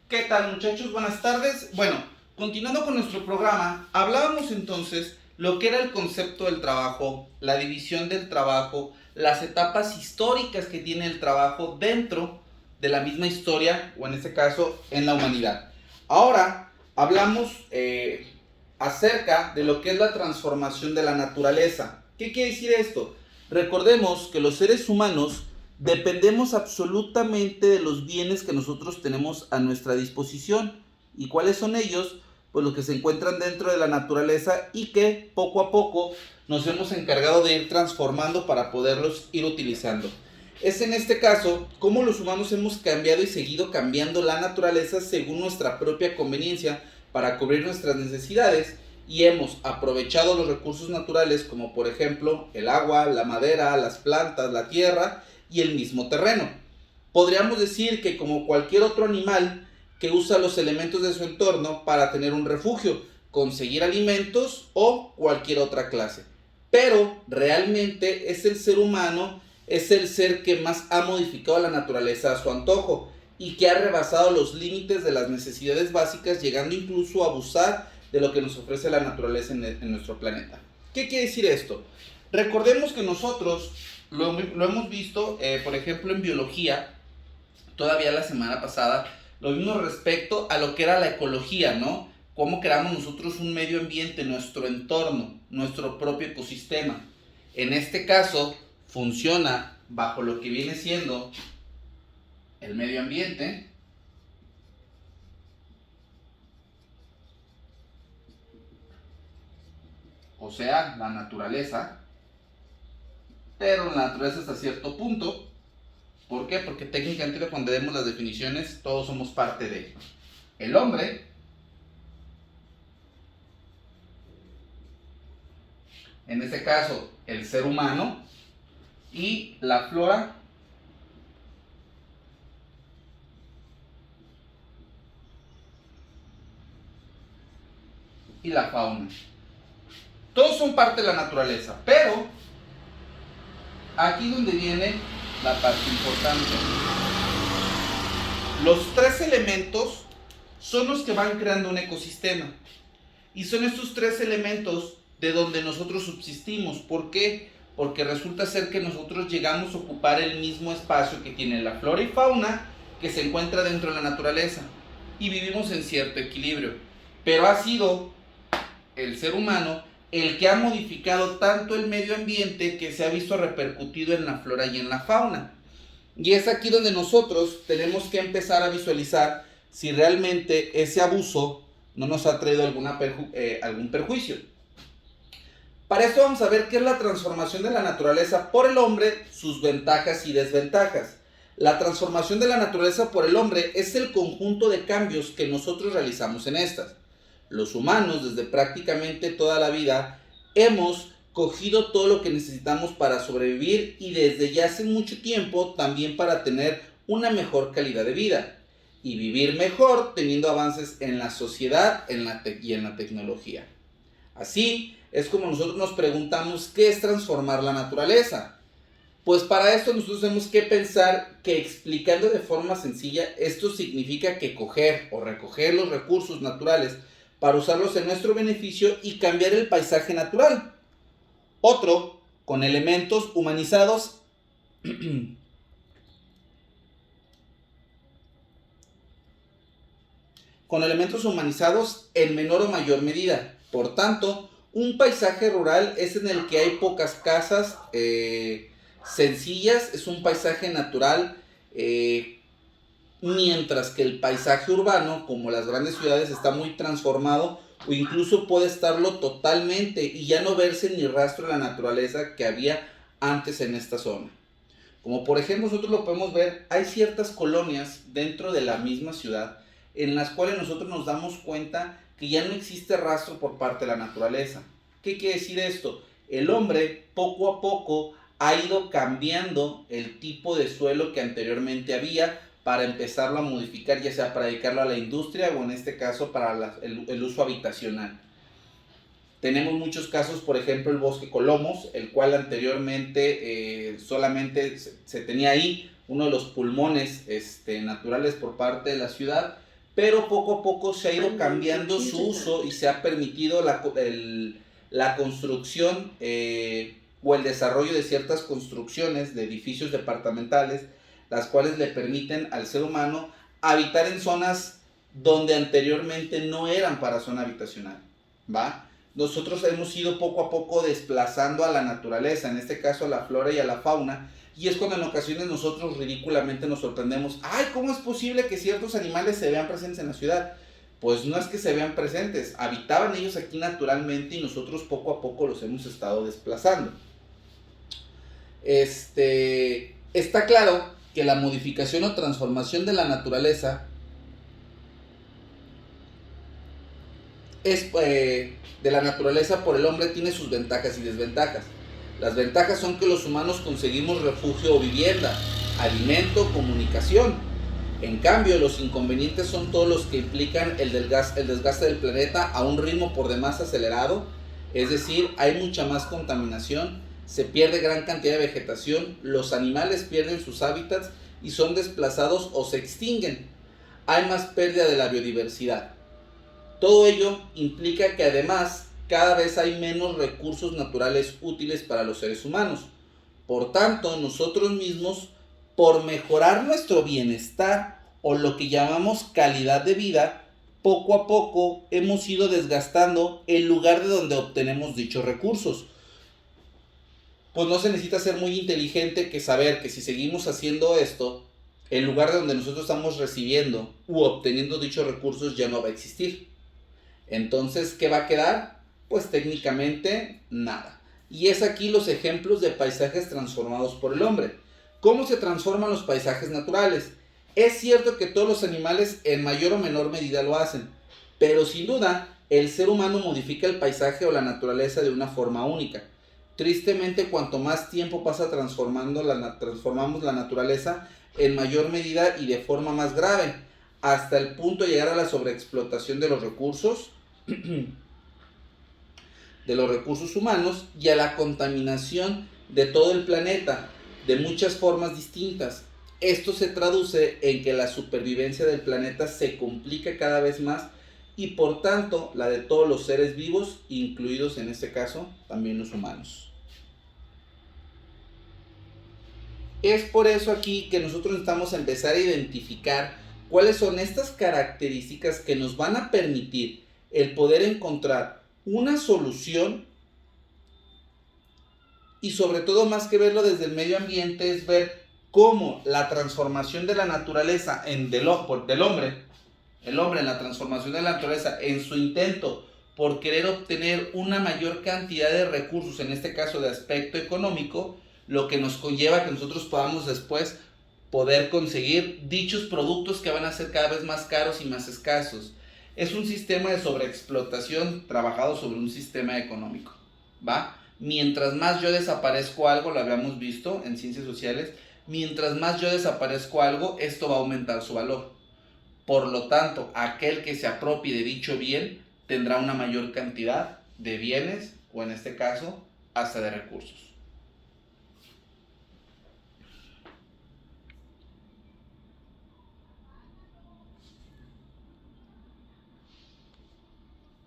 ¿Qué tal, muchachos? Buenas tardes. Bueno, continuando con nuestro programa, hablábamos entonces lo que era el concepto del trabajo, la división del trabajo, las etapas históricas que tiene el trabajo dentro de la misma historia, o en este caso, en la humanidad. Ahora hablamos acerca de lo que es la transformación de la naturaleza. ¿Qué quiere decir esto? Recordemos que los seres humanos dependemos absolutamente de los bienes que nosotros tenemos a nuestra disposición. ¿Y cuáles son ellos? Pues los que se encuentran dentro de la naturaleza y que poco a poco nos hemos encargado de ir transformando para poderlos ir utilizando. Es en este caso cómo los humanos hemos cambiado y seguido cambiando la naturaleza según nuestra propia conveniencia para cubrir nuestras necesidades, y hemos aprovechado los recursos naturales como por ejemplo el agua, la madera, las plantas, la tierra y el mismo terreno. Podríamos decir que como cualquier otro animal que usa los elementos de su entorno para tener un refugio, conseguir alimentos o cualquier otra clase. Pero realmente es el ser humano, es el ser que más ha modificado la naturaleza a su antojo y que ha rebasado los límites de las necesidades básicas, llegando incluso a abusar de lo que nos ofrece la naturaleza en nuestro planeta. ¿Qué quiere decir esto? Recordemos que nosotros lo hemos visto, por ejemplo, en biología, todavía la semana pasada, lo vimos respecto a lo que era la ecología, ¿no? Cómo creamos nosotros un medio ambiente, nuestro entorno, nuestro propio ecosistema. En este caso, funciona bajo lo que viene siendo el medio ambiente, o sea, la naturaleza, pero la naturaleza hasta cierto punto. ¿Por qué? Porque técnicamente cuando vemos las definiciones, todos somos parte de el hombre, en este caso el ser humano, y la flora y la fauna. Todos son parte de la naturaleza, pero aquí es donde viene la parte importante. Los tres elementos son los que van creando un ecosistema. Y son estos tres elementos de donde nosotros subsistimos. ¿Por qué? Porque resulta ser que nosotros llegamos a ocupar el mismo espacio que tiene la flora y fauna que se encuentra dentro de la naturaleza. Y vivimos en cierto equilibrio. Pero ha sido el ser humano el que ha modificado tanto el medio ambiente que se ha visto repercutido en la flora y en la fauna. Y es aquí donde nosotros tenemos que empezar a visualizar si realmente ese abuso no nos ha traído algún perjuicio. Para esto vamos a ver qué es la transformación de la naturaleza por el hombre, sus ventajas y desventajas. La transformación de la naturaleza por el hombre es el conjunto de cambios que nosotros realizamos en estas. Los humanos, desde prácticamente toda la vida, hemos cogido todo lo que necesitamos para sobrevivir y desde ya hace mucho tiempo también para tener una mejor calidad de vida y vivir mejor teniendo avances en la sociedad y en la tecnología. Así es como nosotros nos preguntamos qué es transformar la naturaleza. Pues para esto nosotros tenemos que pensar que, explicando de forma sencilla, esto significa que coger o recoger los recursos naturales para usarlos en nuestro beneficio y cambiar el paisaje natural. Otro, con elementos humanizados en menor o mayor medida. Por tanto, un paisaje rural es en el que hay pocas casas sencillas, es un paisaje natural, mientras que el paisaje urbano, como las grandes ciudades, está muy transformado o incluso puede estarlo totalmente y ya no verse ni rastro de la naturaleza que había antes en esta zona. Como por ejemplo nosotros lo podemos ver, hay ciertas colonias dentro de la misma ciudad en las cuales nosotros nos damos cuenta que ya no existe rastro por parte de la naturaleza. ¿Qué quiere decir esto? El hombre poco a poco ha ido cambiando el tipo de suelo que anteriormente había para empezarlo a modificar, ya sea para dedicarlo a la industria o en este caso para el uso habitacional. Tenemos muchos casos, por ejemplo, el bosque Colomos, el cual anteriormente solamente se tenía ahí uno de los pulmones naturales por parte de la ciudad, pero poco a poco se ha ido cambiando su uso y se ha permitido la construcción o el desarrollo de ciertas construcciones de edificios departamentales, las cuales le permiten al ser humano habitar en zonas donde anteriormente no eran para zona habitacional, ¿va? Nosotros hemos ido poco a poco desplazando a la naturaleza, en este caso a la flora y a la fauna, y es cuando en ocasiones nosotros ridículamente nos sorprendemos. ¡Ay! ¿Cómo es posible que ciertos animales se vean presentes en la ciudad? Pues no es que se vean presentes, habitaban ellos aquí naturalmente y nosotros poco a poco los hemos estado desplazando. Está claro que la modificación o transformación de la naturaleza de la naturaleza por el hombre tiene sus ventajas y desventajas. Las ventajas son que los humanos conseguimos refugio o vivienda, alimento, comunicación. En cambio, los inconvenientes son todos los que implican el desgaste del planeta a un ritmo por demás acelerado, es decir, hay mucha más contaminación, se pierde gran cantidad de vegetación, los animales pierden sus hábitats y son desplazados o se extinguen. Hay más pérdida de la biodiversidad. Todo ello implica que además cada vez hay menos recursos naturales útiles para los seres humanos. Por tanto, nosotros mismos, por mejorar nuestro bienestar o lo que llamamos calidad de vida, poco a poco hemos ido desgastando el lugar de donde obtenemos dichos recursos. Pues no se necesita ser muy inteligente que saber que si seguimos haciendo esto, el lugar de donde nosotros estamos recibiendo u obteniendo dichos recursos ya no va a existir. Entonces, ¿qué va a quedar? Pues técnicamente nada. Y es aquí los ejemplos de paisajes transformados por el hombre. ¿Cómo se transforman los paisajes naturales? Es cierto que todos los animales en mayor o menor medida lo hacen, pero sin duda el ser humano modifica el paisaje o la naturaleza de una forma única. Tristemente, cuanto más tiempo pasa transformamos la naturaleza en mayor medida y de forma más grave, hasta el punto de llegar a la sobreexplotación de los recursos humanos y a la contaminación de todo el planeta de muchas formas distintas. Esto se traduce en que la supervivencia del planeta se complica cada vez más y por tanto la de todos los seres vivos, incluidos en este caso también los humanos. Es por eso aquí que nosotros necesitamos empezar a identificar cuáles son estas características que nos van a permitir el poder encontrar una solución y sobre todo más que verlo desde el medio ambiente es ver cómo la transformación de la naturaleza del hombre, el hombre en la transformación de la naturaleza en su intento por querer obtener una mayor cantidad de recursos, en este caso de aspecto económico, lo que nos conlleva a que nosotros podamos después poder conseguir dichos productos que van a ser cada vez más caros y más escasos. Es un sistema de sobreexplotación trabajado sobre un sistema económico, ¿va? Mientras más yo desaparezco algo, lo habíamos visto en ciencias sociales, mientras más yo desaparezco algo, esto va a aumentar su valor. Por lo tanto, aquel que se apropie de dicho bien tendrá una mayor cantidad de bienes o en este caso, hasta de recursos.